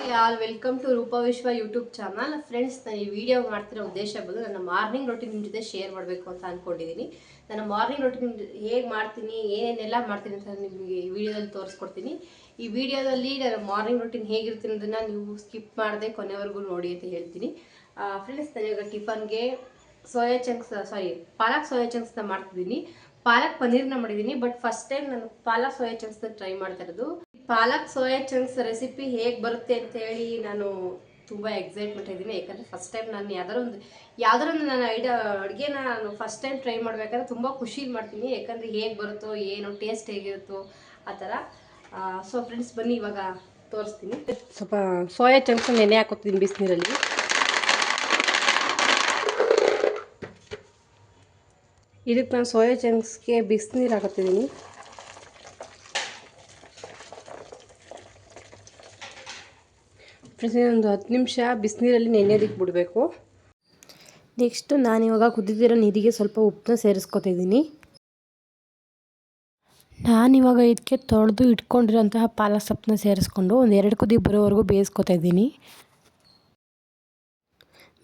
All welcome to Roopa ವಿಶ್ವ YouTube channel. Friends, ನಾನು ಈ ವಿಡಿಯೋ ಮಾಡ್ತಿರೋ ಉದ್ದೇಶ ಬಂದು ನನ್ನ ಮಾರ್ನಿಂಗ್ ರೊಟೀನ್ ನಿಮ್ಮ ಜೊತೆ ಶೇರ್ ಮಾಡಬೇಕು ಅಂತ ಅಂದ್ಕೊಂಡಿದ್ದೀನಿ. ನನ್ನ ಮಾರ್ನಿಂಗ್ ರೊಟೀನ್ ಹೇಗೆ ಮಾಡ್ತೀನಿ, ಏನೇನೆಲ್ಲ ಮಾಡ್ತೀನಿ ಅಂತ ನಿಮಗೆ ಈ ವಿಡಿಯೋದಲ್ಲಿ ತೋರಿಸ್ಕೊಡ್ತೀನಿ. ಈ ವಿಡಿಯೋದಲ್ಲಿ ನನ್ನ ಮಾರ್ನಿಂಗ್ ರೊಟೀನ್ ಹೇಗಿರ್ತೀನಿ ಅದನ್ನು ನೀವು ಸ್ಕಿಪ್ ಮಾಡದೆ ಕೊನೆವರೆಗೂ ನೋಡಿ ಅಂತ ಹೇಳ್ತೀನಿ. ಫ್ರೆಂಡ್ಸ್, ನಾನು ಇವಾಗ ಟಿಫನ್ಗೆ ಪಾಲಕ್ ಸೋಯಾ ಚಂಕ್ಸ್ನ ಮಾಡ್ತಿದ್ದೀನಿ. ಪಾಲಕ್ ಪನ್ನೀರ್ನ ಮಾಡಿದ್ದೀನಿ, ಬಟ್ ಫಸ್ಟ್ ಟೈಮ್ ನಾನು ಪಾಲಕ್ ಸೋಯಾ ಚಂಕ್ಸ್ನ ಟ್ರೈ ಮಾಡ್ತಾ ಇರೋದು. ಪಾಲಕ್ ಸೋಯಾ ಚಂಕ್ಸ್ ರೆಸಿಪಿ ಹೇಗೆ ಬರುತ್ತೆ ಅಂತ ಹೇಳಿ ನಾನು ತುಂಬ ಎಕ್ಸೈಟ್ಮೆಂಟ್ ಇದ್ದೀನಿ. ಯಾಕಂದರೆ ಫಸ್ಟ್ ಟೈಮ್ ನಾನು ಯಾವ್ದಾರೊಂದು ನಾನು ಅಡುಗೆನ ನಾನು ಫಸ್ಟ್ ಟೈಮ್ ಟ್ರೈ ಮಾಡಬೇಕಾದ್ರೆ ತುಂಬ ಖುಷಿ ಮಾಡ್ತೀನಿ. ಯಾಕಂದರೆ ಹೇಗೆ ಬರುತ್ತೋ ಏನೋ ಟೇಸ್ಟ್ ಹೇಗಿರುತ್ತೋ ಆ ಥರ. ಸೊ ಫ್ರೆಂಡ್ಸ್, ಬನ್ನಿ ಇವಾಗ ತೋರಿಸ್ತೀನಿ. ಸ್ವಲ್ಪ ಸೋಯಾ ಚಂಕ್ಸ್ ನೆನೆ ಹಾಕೋತೀನಿ ಬಿಸಿನೀರಲ್ಲಿ. ಇದಕ್ಕೆ ನಾನು ಸೋಯಾ ಚಂಕ್ಸ್ಗೆ ಬಿಸಿನೀರು ಹಾಕೋತಿದ್ದೀನಿ. ಫ್ರೆಂಡ್ಸ್, ಒಂದು 10 ನಿಮಿಷ ಬಿಸಿನೀರಲ್ಲಿ ನೆನೆಯೋದಕ್ಕೆ ಬಿಡಬೇಕು. ನೆಕ್ಸ್ಟು ನಾನಿವಾಗ ಕುದಿದಿರೋ ನೀರಿಗೆ ಸ್ವಲ್ಪ ಉಪ್ಪನ್ನ ಸೇರಿಸ್ಕೊತಿದ್ದೀನಿ. ನಾನಿವಾಗ ಇದಕ್ಕೆ ತೊಳೆದು ಇಟ್ಕೊಂಡಿರೋಂತಹ ಪಾಲಕ್ ಸೊಪ್ಪನ್ನ ಸೇರಿಸ್ಕೊಂಡು ಒಂದು 2 ಕುದಿ ಬರೋವರೆಗೂ ಬೇಯಿಸ್ಕೊತಾ ಇದ್ದೀನಿ.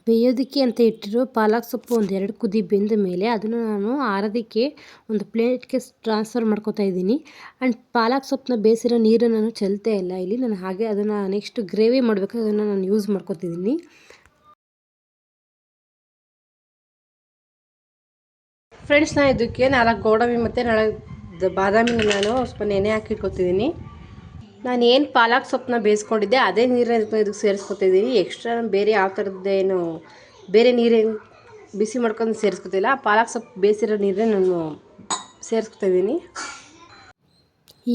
ಬೇಯೋದಕ್ಕೆ ಅಂತ ಇಟ್ಟಿರೋ ಪಾಲಕ್ ಸೊಪ್ಪು ಒಂದು 2 ಕುದಿ ಬೆಂದ ಮೇಲೆ ಅದನ್ನು ನಾನು ಆರೋದಕ್ಕೆ ಒಂದು ಪ್ಲೇಟ್ಗೆ ಟ್ರಾನ್ಸ್ಫರ್ ಮಾಡ್ಕೊತಾ ಇದ್ದೀನಿ. ಆ್ಯಂಡ್ ಪಾಲಕ್ ಸೊಪ್ಪನ್ನ ಬೇಯಿಸಿರೋ ನೀರು ನಾನು ಚೆಲ್ತಾ ಇಲ್ಲ ಇಲ್ಲಿ. ನಾನು ಹಾಗೆ ಅದನ್ನು ನೆಕ್ಸ್ಟ್ ಗ್ರೇವಿ ಮಾಡಬೇಕು, ಅದನ್ನು ನಾನು ಯೂಸ್ ಮಾಡ್ಕೊತಿದ್ದೀನಿ. ಫ್ರೆಂಡ್ಸ್, ನಾನು ಇದಕ್ಕೆ 4 ಗೋಡಂಬಿ ಮತ್ತು 4 ಬಾದಾಮಿನ ನಾನು ಸ್ವಲ್ಪ ನೆನೆ ಹಾಕಿಟ್ಕೊತಿದ್ದೀನಿ. ನಾನು ಏನು ಪಾಲಕ್ ಸೊಪ್ಪನ್ನ ಬೇಯಿಸ್ಕೊಂಡಿದ್ದೆ ಅದೇ ನೀರನ್ನ ಇದಕ್ಕೆ ಸೇರಿಸ್ಕೊತಿದ್ದೀನಿ. ಎಕ್ಸ್ಟ್ರಾ ಬೇರೆ ಯಾವ ಥರದ್ದೇನು ಬೇರೆ ನೀರೇನು ಬಿಸಿ ಮಾಡ್ಕೊಂಡು ಸೇರಿಸ್ಕೊತಿಲ್ಲ. ಪಾಲಕ್ ಸೊಪ್ಪು ಬೇಯಿಸಿರೋ ನೀರೇ ನಾನು ಸೇರಿಸ್ಕೊತಿದ್ದೀನಿ.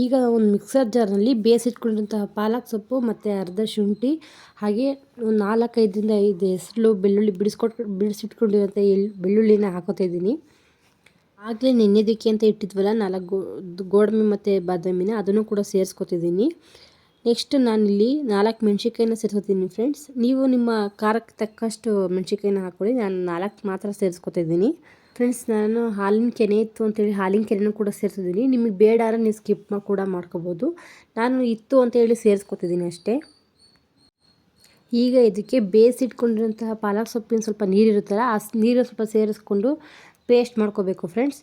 ಈಗ ಒಂದು ಮಿಕ್ಸರ್ ಜಾರ್ನಲ್ಲಿ ಬೇಯಿಸಿಟ್ಕೊಂಡಿರೋಂತಹ ಪಾಲಕ್ ಸೊಪ್ಪು ಮತ್ತು ಅರ್ಧ ಶುಂಠಿ, ಹಾಗೆ 4-5 ಹೆಸರು ಬೆಳ್ಳುಳ್ಳಿ ಬಿಡಿಸಿಟ್ಕೊಂಡಿರೋಂಥ ಬೆಳ್ಳುಳ್ಳಿನ ಹಾಕೋತಾ ಇದ್ದೀನಿ. ಆಗಲೇ ನೆನೆಯೋದಕ್ಕೆ ಅಂತ ಇಟ್ಟಿದ್ವಲ್ಲ 4 ಗೋಡಂಬಿ ಮತ್ತು ಬಾದಾಮಿನ, ಅದನ್ನು ಕೂಡ ಸೇರಿಸ್ಕೊತಿದ್ದೀನಿ. ನೆಕ್ಸ್ಟ್ ನಾನಿಲ್ಲಿ 4 ಮೆಣಸಿನ್ಕಾಯಿನ ಸೇರಿಸ್ಕೊತೀನಿ. ಫ್ರೆಂಡ್ಸ್, ನೀವು ನಿಮ್ಮ ಖಾರಕ್ಕೆ ತಕ್ಕಷ್ಟು ಮೆಣಸಿನ್ಕಾಯಿನ ಹಾಕ್ಕೊಳ್ಳಿ. ನಾನು 4 ಮಾತ್ರ ಸೇರಿಸ್ಕೊತಿದ್ದೀನಿ. ಫ್ರೆಂಡ್ಸ್, ನಾನು ಹಾಲಿನ ಕೆನೆ ಇತ್ತು ಅಂತೇಳಿ ಹಾಲಿನ ಕೆನೆನೂ ಕೂಡ ಸೇರಿಸಿದ್ದೀನಿ. ನಿಮಗೆ ಬೇಡಾರ ನೀವು ಸ್ಕಿಪ್ ಕೂಡ ಮಾಡ್ಕೋಬೋದು. ನಾನು ಇತ್ತು ಅಂತೇಳಿ ಸೇರಿಸ್ಕೊತಿದ್ದೀನಿ ಅಷ್ಟೇ. ಈಗ ಇದಕ್ಕೆ ಬೇಯಿಸಿಟ್ಕೊಂಡಿರೋಂತಹ ಪಾಲಕ್ ಸೊಪ್ಪಿನ ಸ್ವಲ್ಪ ನೀರಿರುತ್ತಲ್ಲ, ಆ ನೀರು ಸ್ವಲ್ಪ ಸೇರಿಸ್ಕೊಂಡು ಪೇಸ್ಟ್ ಮಾಡ್ಕೋಬೇಕು. ಫ್ರೆಂಡ್ಸ್,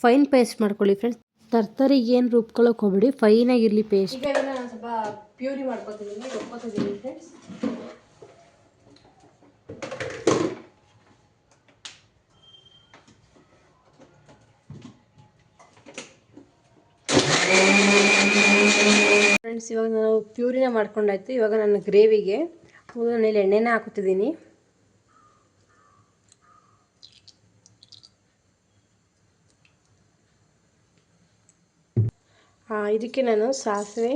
ಫೈನ್ ಪೇಸ್ಟ್ ಮಾಡ್ಕೊಳ್ಳಿ. ಫ್ರೆಂಡ್ಸ್, ತರ್ತರಿಗೆ ಏನು ರುಬ್ಕೊಳ್ಳೋಕೆ ಹೋಗ್ಬೇಡಿ, ಫೈನಾಗಿರಲಿ ಪೇಸ್ಟ್. ಈಗ ನಾನು ಸ್ವಲ್ಪ ಪ್ಯೂರಿ ಮಾಡ್ಕೊತಿದ್ದೀನಿ, ರುಬ್ಕೊತಿದ್ದೀನಿ. ಫ್ರೆಂಡ್ಸ್, ಇವಾಗ ನಾನು ಪ್ಯೂರಿನ ಮಾಡ್ಕೊಂಡಾಯ್ತು. ಇವಾಗ ನಾನು ಗ್ರೇವಿಗೆ ಮೇಲೆ ಎಣ್ಣೆನ ಹಾಕುತ್ತಿದ್ದೀನಿ. ಇದಕ್ಕೆ ನಾನು ಸಾಸಿವೆ,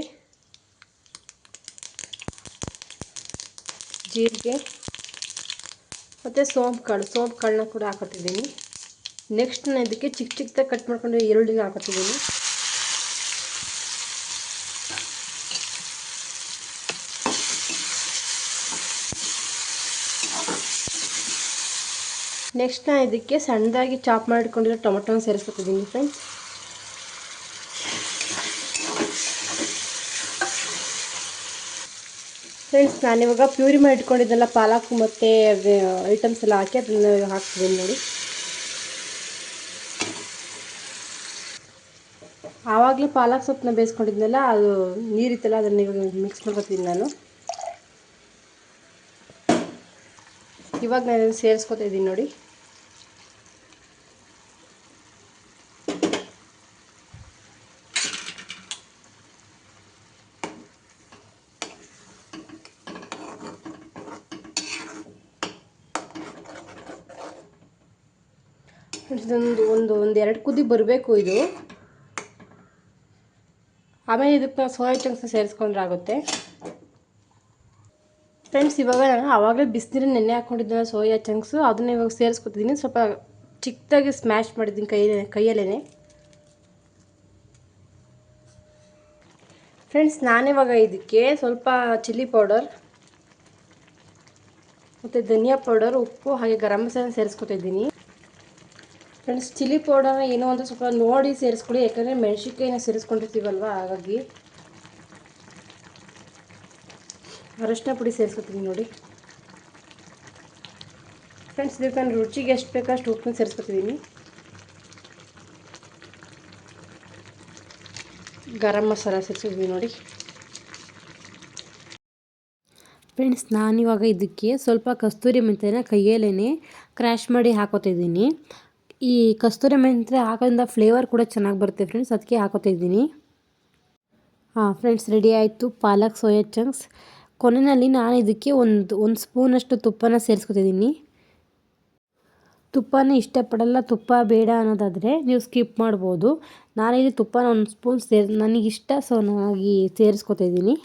ಜೀರಿಗೆ ಮತ್ತು ಸೋಂಪು ಕಾಳನ್ನ ಕೂಡ ಹಾಕೋತಿದ್ದೀನಿ. ನೆಕ್ಸ್ಟ್ ನಾನು ಇದಕ್ಕೆ ಚಿಕ್ಕದಾಗಿ ಕಟ್ ಮಾಡ್ಕೊಂಡು ಈರುಳ್ಳಿನ ಹಾಕೋತಿದ್ದೀನಿ. ನೆಕ್ಸ್ಟ್ ನಾನು ಇದಕ್ಕೆ ಸಣ್ಣದಾಗಿ ಚಾಪ್ ಮಾಡಿಕೊಂಡಿರೋ ಟೊಮೊಟೊನ ಸೇರಿಸ್ಕೊತಿದ್ದೀನಿ. ಫ್ರೆಂಡ್ಸ್, ನಾನಿವಾಗ ಪ್ಯೂರಿ ಮಾಡಿ ಇಟ್ಕೊಂಡಿದ್ದೆಲ್ಲ ಪಾಲಕ್ ಮತ್ತು ಐಟಮ್ಸ್ ಎಲ್ಲ ಹಾಕಿ ಅದನ್ನು ಹಾಕ್ತಿದ್ದೀನಿ ನೋಡಿ. ಆವಾಗಲೇ ಪಾಲಕ್ ಸೊಪ್ಪನ್ನ ಬೇಯಿಸ್ಕೊಂಡಿದ್ನಲ್ಲ, ಅದು ನೀರಿತ್ತಲ್ಲ, ಅದನ್ನು ಇವಾಗ ಮಿಕ್ಸ್ ಮಾಡ್ಕೊತೀನಿ ನಾನು. ಇವಾಗ ನಾನು ಸೇರಿಸ್ಕೊತಾ ಇದ್ದೀನಿ ನೋಡಿ. ಇದೊಂದು 2 ಕುದಿ ಬರಬೇಕು ಇದು. ಆಮೇಲೆ ಇದಕ್ಕೆ ನಾವು ಸೋಯಾ ಚಂಕ್ಸ್ ಸೇರಿಸ್ಕೊಂಡ್ರೆ ಆಗುತ್ತೆ. ಫ್ರೆಂಡ್ಸ್, ಇವಾಗ ನಾನು ಆವಾಗಲೇ ಬಿಸಿನೀರನ್ನ ನೆನೆ ಹಾಕ್ಕೊಂಡಿದ್ದೆ ಸೋಯಾ ಚಂಕ್ಸು, ಅದನ್ನ ಇವಾಗ ಸೇರಿಸ್ಕೊತಿದ್ದೀನಿ. ಸ್ವಲ್ಪ ಚಿಕ್ಕದಾಗಿ ಸ್ಮ್ಯಾಶ್ ಮಾಡಿದ್ದೀನಿ ಕೈಯಲ್ಲೇ. ಫ್ರೆಂಡ್ಸ್, ನಾನಿವಾಗ ಇದಕ್ಕೆ ಸ್ವಲ್ಪ ಚಿಲ್ಲಿ ಪೌಡರ್ ಮತ್ತು ಧನಿಯಾ ಪೌಡರ್, ಉಪ್ಪು ಹಾಗೆ ಗರಂ ಮಸಾಲ ಸೇರಿಸ್ಕೊತಿದ್ದೀನಿ. ಫ್ರೆಂಡ್ಸ್, ಚಿಲ್ಲಿ ಪೌಡರ್ನ ಏನೋ ಒಂದು ಸ್ವಲ್ಪ ನೋಡಿ ಸೇರಿಸ್ಕೊಳ್ಳಿ, ಯಾಕಂದರೆ ಮೆಣಸಿನ್ಕಾಯಿನ ಸೇರಿಸ್ಕೊಂಡಿರ್ತೀವಲ್ವ, ಹಾಗಾಗಿ. ಅರಶಿನ ಪುಡಿ ಸೇರಿಸ್ಕೊತೀನಿ ನೋಡಿ ಫ್ರೆಂಡ್ಸ್. ಇದಕ್ಕೆ ನಾನು ರುಚಿಗೆ ಎಷ್ಟು ಬೇಕೋ ಅಷ್ಟು ಉಪ್ಪನ್ನು ಸೇರಿಸ್ಕೊತಿದ್ದೀನಿ. ಗರಂ ಮಸಾಲ ಸೇರಿಸಿದ್ವಿ ನೋಡಿ ಫ್ರೆಂಡ್ಸ್. ನಾನಿವಾಗ ಇದಕ್ಕೆ ಸ್ವಲ್ಪ ಕಸ್ತೂರಿ ಮೆಂತ್ಯನ ಕೈಯಲ್ಲೇ ಕ್ರ್ಯಾಶ್ ಮಾಡಿ ಹಾಕೋತಿದ್ದೀನಿ. ಈ ಕಸ್ತೂರಿ ಮೆಂತ್ಯ ಹಾಕೋದ್ರಿಂದ ಫ್ಲೇವರ್ ಕೂಡ ಚೆನ್ನಾಗಿ ಬರುತ್ತೆ ಫ್ರೆಂಡ್ಸ್, ಅದಕ್ಕೆ ಹಾಕೋತಿದ್ದೀನಿ. ಫ್ರೆಂಡ್ಸ್, ರೆಡಿ ಆಯಿತು ಪಾಲಕ್ ಸೋಯಾ ಚಂಕ್ಸ್. ಕೊನೆಯಲ್ಲಿ ನಾನು ಇದಕ್ಕೆ ಒಂದು ಸ್ಪೂನಷ್ಟು ತುಪ್ಪನ ಸೇರಿಸ್ಕೊತಿದ್ದೀನಿ. ತುಪ್ಪನ ಇಷ್ಟಪಡಲ್ಲ, ತುಪ್ಪ ಬೇಡ ಅನ್ನೋದಾದರೆ ನೀವು ಸ್ಕಿಪ್ ಮಾಡ್ಬೋದು. ನಾನಿಲ್ಲಿ ತುಪ್ಪನ ಒಂದು ಸ್ಪೂನ್ ನನಗಿಷ್ಟ, ಸೊ ನಾನಾಗಿ ಸೇರಿಸ್ಕೊತಿದ್ದೀನಿ.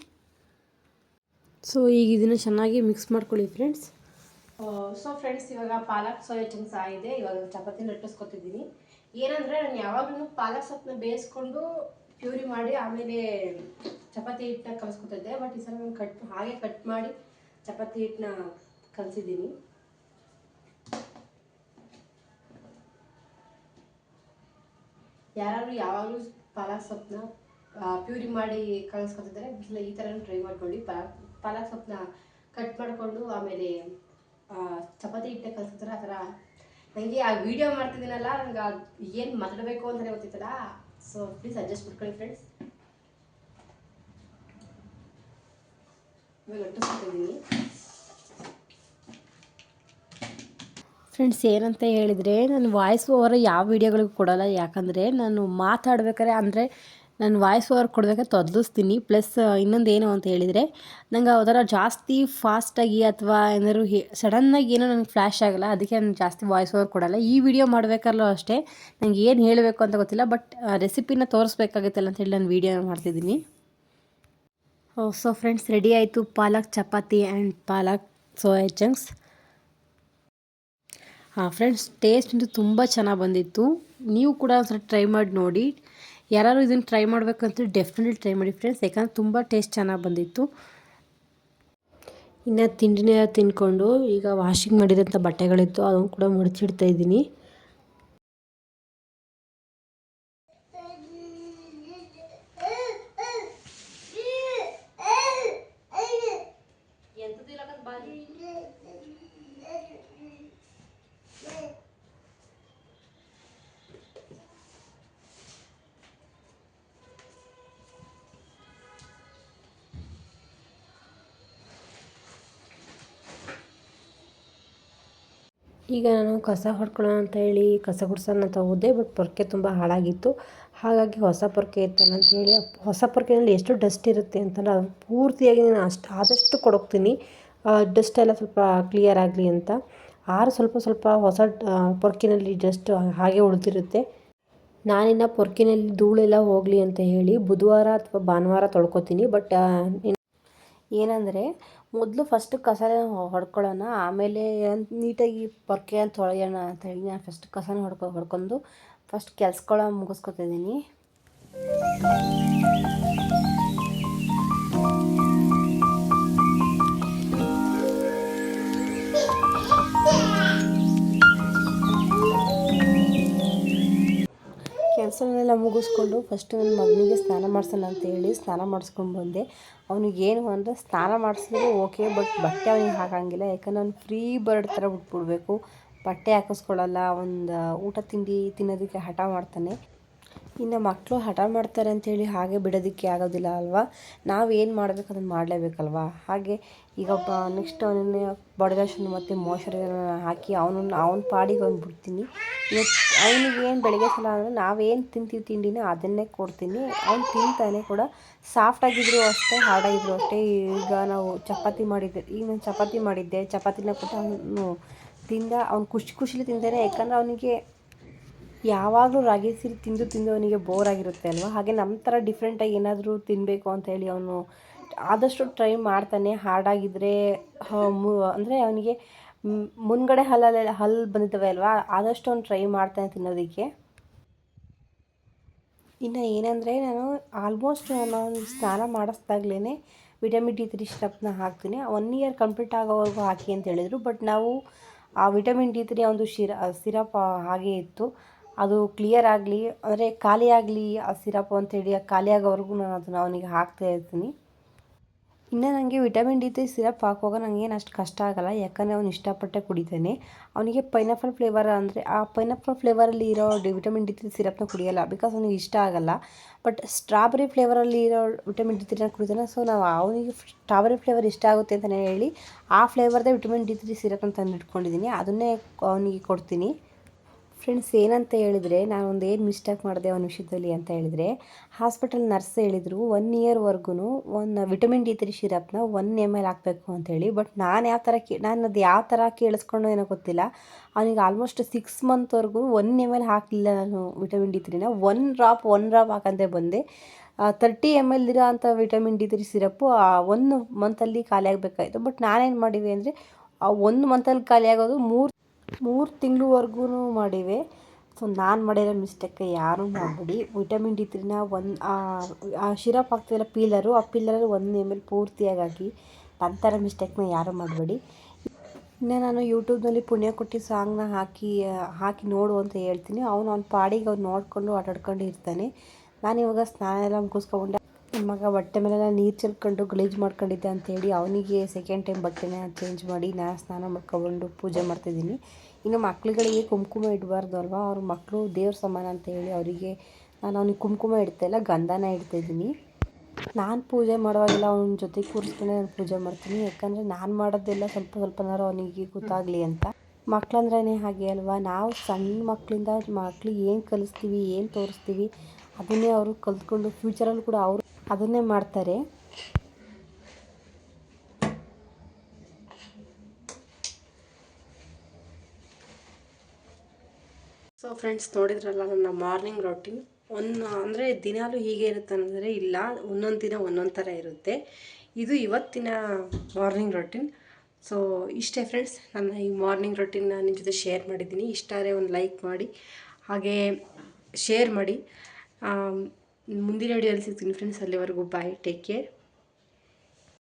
ಸೊ ಈಗ ಇದನ್ನು ಚೆನ್ನಾಗಿ ಮಿಕ್ಸ್ ಮಾಡ್ಕೊಳ್ಳಿ ಫ್ರೆಂಡ್ಸ್. ಸೊ ಫ್ರೆಂಡ್ಸ್, ಇವಾಗ ಪಾಲಕ್ ಸೋಯಾ ಚಂಕ್ಸ್ ಆಗಿದೆ. ಇವಾಗ ಚಪಾತಿ ಲಟ್ಟಿಸ್ಕೊತಿದ್ದೀನಿ. ಏನಂದರೆ ನಾನು ಯಾವಾಗಲೂ ಪಾಲಕ್ ಸೊಪ್ಪನ್ನ ಬೇಯಿಸ್ಕೊಂಡು ಪ್ಯೂರಿ ಮಾಡಿ ಆಮೇಲೆ ಚಪಾತಿ ಹಿಟ್ಟನ್ನ ಕಲಿಸ್ಕೊತಿದ್ದೆ. ಬಟ್ ಈ ಸಲ ನಾನು ಹಾಗೆ ಕಟ್ ಮಾಡಿ ಚಪಾತಿ ಹಿಟ್ಟನ್ನ ಕಲಿಸಿದ್ದೀನಿ. ಯಾರು ಯಾವಾಗಲೂ ಪಾಲಕ್ ಸೊಪ್ಪನ್ನ ಪ್ಯೂರಿ ಮಾಡಿ ಕಲಿಸ್ಕೊತಿದ್ದಾರೆ, ಈ ಥರ ಟ್ರೈ ಮಾಡ್ಕೊಳ್ಳಿ. ಪಾಲಕ್ ಸೊಪ್ಪನ್ನ ಕಟ್ ಮಾಡಿಕೊಂಡು ಆಮೇಲೆ ಚಪಾತಿ ಹಿಟ್ಟನ್ನ ಕಲಿಸ್ಕೊತಾರೆ. ಆ ಥರ ನನಗೆ ಆ ವಿಡಿಯೋ ಮಾಡ್ತಿದ್ದೀನಲ್ಲ, ನಂಗೆ ಏನು ಮಾತಾಡಬೇಕು ಅಂತಲೇ ಗೊತ್ತಿತ್ತಲ್ಲ. ಸೊ ಪ್ಲೀಸ್ ಅಡ್ಜಸ್ಟ್ ಮಾಡ್ಕೊಳ್ಳಿ ಫ್ರೆಂಡ್ಸ್. ಇವಾಗ ಲಟ್ಟಿಸ್ಕೊತಿದ್ದೀನಿ ಫ್ರೆಂಡ್ಸ್. ಏನಂತ ಹೇಳಿದರೆ, ನಾನು ವಾಯ್ಸ್ ಓವರ್ ಯಾವ ವೀಡಿಯೋಗಳಿಗೂ ಕೊಡೋಲ್ಲ. ಯಾಕಂದರೆ ನಾನು ಮಾತಾಡ್ಬೇಕಾದ್ರೆ ಅಂದರೆ ನಾನು ವಾಯ್ಸ್ ಓವರ್ ಕೊಡಬೇಕಾದ್ರೆ ತೊದಲಿಸ್ತೀನಿ. ಪ್ಲಸ್ ಇನ್ನೊಂದು ಏನು ಅಂತ ಹೇಳಿದರೆ, ನಂಗೆ ಅದರ ಜಾಸ್ತಿ ಫಾಸ್ಟಾಗಿ ಅಥವಾ ಏನಾದ್ರು ಸಡನ್ನಾಗಿ ಏನೋ ನನಗೆ ಫ್ಲ್ಯಾಶ್ ಆಗೋಲ್ಲ. ಅದಕ್ಕೆ ನಾನು ಜಾಸ್ತಿ ವಾಯ್ಸ್ ಓವರ್ ಕೊಡೋಲ್ಲ. ಈ ವಿಡಿಯೋ ಮಾಡಬೇಕಾದ್ರೂ ಅಷ್ಟೇ, ನನಗೆ ಏನು ಹೇಳಬೇಕು ಅಂತ ಗೊತ್ತಿಲ್ಲ, ಬಟ್ ರೆಸಿಪಿನ ತೋರಿಸ್ಬೇಕಾಗುತ್ತಲ್ಲ ಅಂತೇಳಿ ನಾನು ವೀಡಿಯೋ ಮಾಡ್ತಿದ್ದೀನಿ. ಸೊ ಫ್ರೆಂಡ್ಸ್, ರೆಡಿ ಆಯಿತು palak chapati and palak soya chunks. Friends, taste ಅಂತೂ ತುಂಬ ಚೆನ್ನಾಗಿ ಬಂದಿತ್ತು. ನೀವು ಕೂಡ ಒಂದ್ಸಲ ಟ್ರೈ ಮಾಡಿ ನೋಡಿ. ಯಾರು ಇದನ್ನು ಟ್ರೈ ಮಾಡಬೇಕಂತ ಡೆಫಿನೆಟ್ಲಿ ಟ್ರೈ ಮಾಡಿ ಫ್ರೆಂಡ್ಸ್, ಯಾಕಂದರೆ ತುಂಬ ಟೇಸ್ಟ್ ಚೆನ್ನಾಗಿ ಬಂದಿತ್ತು. ಇನ್ನು ತಿಂಡಿನ ತಿಂದ್ಕೊಂಡು ಈಗ ವಾಷಿಂಗ್ ಮಾಡಿರೋಂಥ ಬಟ್ಟೆಗಳಿತ್ತು, ಅದನ್ನು ಕೂಡ ಮಡಚಿಡ್ತಾ ಇದ್ದೀನಿ. ಈಗ ನಾನು ಕಸ ಹೊಡ್ಕೊಳ್ಳೋಣ ಅಂತ ಹೇಳಿ ಕಸ ಗುಡ್ಸೋಣ ಹೋದೆ. ಬಟ್ ಪೊರ್ಕೆ ತುಂಬ ಹಾಳಾಗಿತ್ತು. ಹಾಗಾಗಿ ಹೊಸ ಪೊರ್ಕೆ ಇತ್ತಲ್ಲ ಅಂತೇಳಿ, ಹೊಸ ಪೊರ್ಕೆನಲ್ಲಿ ಎಷ್ಟು ಡಸ್ಟ್ ಇರುತ್ತೆ ಅಂತಲ್ಲ, ಪೂರ್ತಿಯಾಗಿ ನಾನು ಆದಷ್ಟು ಕೊಡೋಗ್ತೀನಿ, ಡಸ್ಟ್ ಎಲ್ಲ ಸ್ವಲ್ಪ ಕ್ಲಿಯರ್ ಆಗಲಿ ಅಂತ. ಸ್ವಲ್ಪ ಸ್ವಲ್ಪ ಹೊಸ ಪೊರ್ಕಿನಲ್ಲಿ ಡಸ್ಟ್ ಹಾಗೆ ಉಳಿದಿರುತ್ತೆ. ನಾನಿನ್ನು ಪೊರ್ಕಿನಲ್ಲಿ ಧೂಳೆಲ್ಲ ಹೋಗಲಿ ಅಂತ ಹೇಳಿ ಬುಧವಾರ ಅಥವಾ ಭಾನುವಾರ ತೊಳ್ಕೊತೀನಿ. ಬಟ್ ಏನಂದರೆ, ಮೊದಲು ಫಸ್ಟು ಕಸನ ಹೊಡ್ಕೊಳ್ಳೋಣ, ಆಮೇಲೆ ನೀಟಾಗಿ ಪೊರ್ಕೆ ಅಂತ ತೊಳೆಯೋಣ ಅಂತ ಹೇಳಿ ನಾನು ಫಸ್ಟ್ ಕಸನ ಹೊಡ್ಕೊಂಡು ಫಸ್ಟ್ ಕೆಲ್ಸಗಳ ಮುಗಿಸ್ಕೊತಿದ್ದೀನಿ. ಕೆಲಸನೆಲ್ಲ ಮುಗಿಸ್ಕೊಂಡು ಫಸ್ಟ್ ನನ್ನ ಮಗನಿಗೆ ಸ್ನಾನ ಮಾಡಿಸೋಣ ಅಂತೇಳಿ ಸ್ನಾನ ಮಾಡಿಸ್ಕೊಂಡು ಬಂದೆ. ಅವನಿಗೇನು ಅಂದರೆ ಸ್ನಾನ ಮಾಡಿಸಿದ್ರೆ ಓಕೆ, ಬಟ್ ಬಟ್ಟೆ ಅವನಿಗೆ ಹಾಕೋಂಗಿಲ್ಲ. ಯಾಕಂದ್ರೆ ಅವ್ನು ಫ್ರೀ ಬರ್ಡ್ ಥರ ಬಿಟ್ಬಿಡ್ಬೇಕು, ಬಟ್ಟೆ ಹಾಕಿಸ್ಕೊಳ್ಳಲ್ಲ. ಒಂದು ಊಟ ತಿಂಡಿ ತಿನ್ನೋದಕ್ಕೆ ಹಠ ಮಾಡ್ತಾನೆ. ಇನ್ನು ಮಕ್ಕಳು ಹಠ ಮಾಡ್ತಾರೆ ಅಂಥೇಳಿ ಹಾಗೆ ಬಿಡೋದಕ್ಕೆ ಆಗೋದಿಲ್ಲ ಅಲ್ವಾ. ನಾವು ಏನು ಮಾಡಬೇಕು ಅದನ್ನು ಮಾಡಲೇಬೇಕಲ್ವ. ಹಾಗೆ ಈಗ ನೆಕ್ಸ್ಟ್ ಅವನನ್ನೇ ಬಾಡಿ ಲೋಷನ್ ಮತ್ತು ಮಾಯ್ಶ್ಚರೈಸರ್ನ ಹಾಕಿ ಅವನ ಪಾಡಿಗೆ ಅವ್ನು ಬಿಡ್ತೀನಿ. ಅವನಿಗೇನು ಬೆಳಗ್ಗೆ ಸಲ ಅಂದರೆ ನಾವೇನು ತಿಂತೀವಿ ತಿಂಡಿನ ಅದನ್ನೇ ಕೊಡ್ತೀನಿ. ಅವ್ನು ತಿಂತಾನೆ ಕೂಡ, ಸಾಫ್ಟಾಗಿದ್ದರೂ ಅಷ್ಟೇ, ಹಾರ್ಡಾಗಿದ್ದರೂ ಅಷ್ಟೇ. ಈಗ ನಾವು ನಾನು ಚಪಾತಿ ಮಾಡಿದ್ದೆ, ಚಪಾತಿನ ಕೊಟ್ಟು ಅವನು ತಿಂದ. ಅವ್ನು ಖುಷಿಲಿ ತಿಂತಾನೆ. ಯಾಕಂದರೆ ಅವನಿಗೆ ಯಾವಾಗಲೂ ರಾಗಿ ಸಿರಿ ತಿಂದು ಅವನಿಗೆ ಬೋರ್ ಆಗಿರುತ್ತೆ ಅಲ್ವ. ಹಾಗೆ ನಮ್ಮ ಥರ ಡಿಫ್ರೆಂಟಾಗಿ ಏನಾದರೂ ತಿನ್ನಬೇಕು ಅಂತ ಹೇಳಿ ಅವನು ಆದಷ್ಟು ಟ್ರೈ ಮಾಡ್ತಾನೆ. ಹಾರ್ಡಾಗಿದ್ದರೆ ಅಂದರೆ ಅವನಿಗೆ ಮುಂದ್ಗಡೆ ಹಲ್ಲು ಬಂದಿದ್ದಾವೆ ಅಲ್ವಾ, ಆದಷ್ಟು ಅವ್ನು ಟ್ರೈ ಮಾಡ್ತಾನೆ ತಿನ್ನೋದಕ್ಕೆ. ಇನ್ನು ಏನಂದರೆ, ನಾನು ಆಲ್ಮೋಸ್ಟ್ ನಾನು ಸ್ನಾನ ಮಾಡಿಸ್ದಾಗ್ಲೇ ವಿಟಮಿನ್ D3 ಸ್ಟೆಪ್ನ ಹಾಕ್ತೀನಿ. 1 ಇಯರ್ ಕಂಪ್ಲೀಟ್ ಆಗೋವರೆಗೂ ಹಾಕಿ ಅಂತ ಹೇಳಿದರು. ಬಟ್ ನಾವು ಆ ವಿಟಮಿನ್ D3 ಒಂದು ಸಿರಪ್ ಹಾಗೇ ಇತ್ತು. ಅದು ಕ್ಲಿಯರ್ ಆಗಲಿ ಅಂದರೆ ಖಾಲಿ ಆಗಲಿ ಆ ಸಿರಪ್ ಅಂತೇಳಿ, ಖಾಲಿ ಆಗೋವರೆಗೂ ನಾನು ಅದನ್ನು ಅವನಿಗೆ ಹಾಕ್ತಾ ಇರ್ತೀನಿ. ಇನ್ನು ನನಗೆ ವಿಟಮಿನ್ D3 ಸಿರಪ್ ಹಾಕುವಾಗ ನನಗೇನು ಅಷ್ಟು ಕಷ್ಟ ಆಗೋಲ್ಲ, ಯಾಕಂದರೆ ಅವ್ನು ಇಷ್ಟಪಟ್ಟೆ ಕುಡಿತಾನೆ. ಅವನಿಗೆ ಪೈನಾಪಲ್ ಫ್ಲೇವರ್ ಅಂದರೆ ಆ ಪೈನಾಪಲ್ ಫ್ಲೇವರಲ್ಲಿ ಇರೋ ವಿಟಮಿನ್ D3 ಸಿರಪ್ನ ಕುಡಿಯೋಲ್ಲ, ಬಿಕಾಸ್ ಅವನಿಗೆ ಇಷ್ಟ ಆಗೋಲ್ಲ. ಬಟ್ ಸ್ಟ್ರಾಬೆರಿ ಫ್ಲೇವರಲ್ಲಿ ಇರೋ ವಿಟಮಿನ್ D3ನ ಕುಡಿತಾನೆ. ಸೊ ನಾವು ಅವನಿಗೆ ಸ್ಟ್ರಾಬೆರಿ ಫ್ಲೇವರ್ ಇಷ್ಟ ಆಗುತ್ತೆ ಅಂತಲೇ ಹೇಳಿ ಆ ಫ್ಲೇವರ್ದೇ ವಿಟಮಿನ್ D3 ಸಿರಪ್ನ ತಂದು ಇಟ್ಕೊಂಡಿದ್ದೀನಿ, ಅದನ್ನೇ ಅವನಿಗೆ ಕೊಡ್ತೀನಿ. ಫ್ರೆಂಡ್ಸ್, ಏನಂತ ಹೇಳಿದರೆ ನಾನು ಒಂದು ಏನು ಮಿಸ್ಟೇಕ್ ಮಾಡಿದೆ ಅವನ ವಿಷಯದಲ್ಲಿ ಅಂತ ಹೇಳಿದರೆ, ಹಾಸ್ಪಿಟಲ್ ನರ್ಸ್ ಹೇಳಿದರು 1 ಇಯರ್ವರೆಗೂ ಒಂದು ವಿಟಮಿನ್ D3 ಸಿರಪ್ನ 1 ml ಹಾಕಬೇಕು ಅಂತೇಳಿ. ಬಟ್ ನಾನು ಅದು ಯಾವ ಥರ ಕೇಳಿಸ್ಕೊಂಡು ಏನೋ ಗೊತ್ತಿಲ್ಲ, ಅವನಿಗೆ ಆಲ್ಮೋಸ್ಟ್ 6 ಮಂತ್ವರೆಗೂ 1 ml ಹಾಕಲಿಲ್ಲ ನಾನು ವಿಟಮಿನ್ D3ನ. 1 ಡ್ರಾಪ್ ಹಾಕಂತೆ ಬಂದೆ. 30 ml ಇರೋ ಅಂಥ ವಿಟಮಿನ್ D3 ಸಿರಪ್ಪು 1 ಮಂತಲ್ಲಿ ಖಾಲಿ ಆಗಬೇಕಾಯಿತು. ಬಟ್ ನಾನೇನು ಮಾಡಿವೆ ಅಂದರೆ ಆ 1 ಮಂತಲ್ಲಿ ಖಾಲಿ ಆಗೋದು 3 ತಿಂಗಳವರೆಗೂ ಮಾಡಿವೆ. ಸೊ ನಾನು ಮಾಡಿರೋ ಮಿಸ್ಟೇಕ್ ಯಾರೂ ಮಾಡಬೇಡಿ. ವಿಟಮಿನ್ D3ನ ಆ ಸಿರಪ್ ಹಾಕ್ತಿಲ್ಲ ಪೀಲರು, ಆ ಪೀಲರಲ್ಲಿ 1 ml ಪೂರ್ತಿಯಾಗಿ ಹಾಕಿ. ನಂತರ ಮಿಸ್ಟೇಕ್ನ ಯಾರೂ ಮಾಡಬೇಡಿ. ಇನ್ನು ನಾನು ಯೂಟ್ಯೂಬ್ನಲ್ಲಿ ಪುಣ್ಯಕೋಟಿ ಸಾಂಗ್ನ ಹಾಕಿ ನೋಡು ಅಂತ ಹೇಳ್ತೀನಿ. ಅವನ ಪಾಡಿಗೆ ಅವ್ನು ನೋಡಿಕೊಂಡು ಆಟಾಡ್ಕೊಂಡು ಇರ್ತಾನೆ. ನಾನಿವಾಗ ಸ್ನಾನ ಎಲ್ಲ ಮುಗಿಸ್ಕೊಂಡೆ. ನನ್ನ ಮಗ ಬಟ್ಟೆ ಮೇಲೆಲ್ಲ ನೀರು ಚೆಲ್ಕೊಂಡು ಗಲೀಜು ಮಾಡ್ಕೊಂಡಿದ್ದೆ ಅಂತೇಳಿ ಅವನಿಗೆ ಸೆಕೆಂಡ್ ಟೈಮ್ ಬಟ್ಟೆನ ಚೇಂಜ್ ಮಾಡಿ ನಾನು ಸ್ನಾನ ಮಾಡ್ಕೊಂಡು ಪೂಜೆ ಮಾಡ್ತಿದ್ದೀನಿ. ಇನ್ನು ಮಕ್ಳುಗಳಿಗೆ ಕುಂಕುಮ ಇಡಬಾರ್ದು ಅಲ್ವಾ, ಅವ್ರ ಮಕ್ಕಳು ದೇವ್ರ ಸಮಾನ ಅಂತ ಹೇಳಿ ನಾನು ಅವನಿಗೆ ಕುಂಕುಮ ಇಡ್ತಾಯಿಲ್ಲ, ಗಂಧನ ಇಡ್ತಾಯಿದ್ದೀನಿ. ನಾನು ಪೂಜೆ ಮಾಡುವಾಗೆಲ್ಲ ಅವನ ಜೊತೆ ಕೂರಿಸ್ಕೊಂಡೆ ನಾನು ಪೂಜೆ ಮಾಡ್ತೀನಿ, ಯಾಕಂದರೆ ನಾನು ಮಾಡೋದೆಲ್ಲ ಸ್ವಲ್ಪನಾರು ಅವನಿಗೆ ಗೊತ್ತಾಗಲಿ ಅಂತ. ಮಕ್ಕಳಂದ್ರೇ ಹಾಗೆ ಅಲ್ವಾ, ನಾವು ಸಣ್ಣ ಮಕ್ಕಳಿಂದ ಮಕ್ಳಿಗೆ ಏನು ಕಲಿಸ್ತೀವಿ, ಏನು ತೋರಿಸ್ತೀವಿ, ಅದನ್ನೇ ಅವರು ಕಲ್ತ್ಕೊಂಡು ಫ್ಯೂಚರಲ್ಲಿ ಕೂಡ ಅವರು ಅದನ್ನೇ ಮಾಡ್ತಾರೆ. ಸೊ ಫ್ರೆಂಡ್ಸ್, ನೋಡಿದ್ರಲ್ಲ ನನ್ನ ಮಾರ್ನಿಂಗ್ ರೊಟೀನ್. ಅಂದರೆ ದಿನಾಲೂ ಹೀಗೆ ಇರುತ್ತೆ ಅಂದರೆ ಇಲ್ಲ, ಒಂದೊಂದು ದಿನ ಒಂದೊಂದು ಥರ ಇರುತ್ತೆ. ಇದು ಇವತ್ತಿನ ಮಾರ್ನಿಂಗ್ ರೊಟೀನ್. ಸೊ ಇಷ್ಟೇ ಫ್ರೆಂಡ್ಸ್, ನನ್ನ ಈ ಮಾರ್ನಿಂಗ್ ರೊಟೀನ್ನ ನಿಮ್ಮ ಜೊತೆ ಶೇರ್ ಮಾಡಿದ್ದೀನಿ. ಇಷ್ಟ ಆದರೆ ಒಂದು ಲೈಕ್ ಮಾಡಿ, ಹಾಗೆ ಶೇರ್ ಮಾಡಿ. ಮುಂದಿನ ವಿಡಿಯೋದಲ್ಲಿ ಸಿಗ್ತೀನಿ ಫ್ರೆಂಡ್ಸ್. ಅಲ್ಲಿವರೆಗೂ ಬಾಯ್, ಟೇಕ್ ಕೇರ್.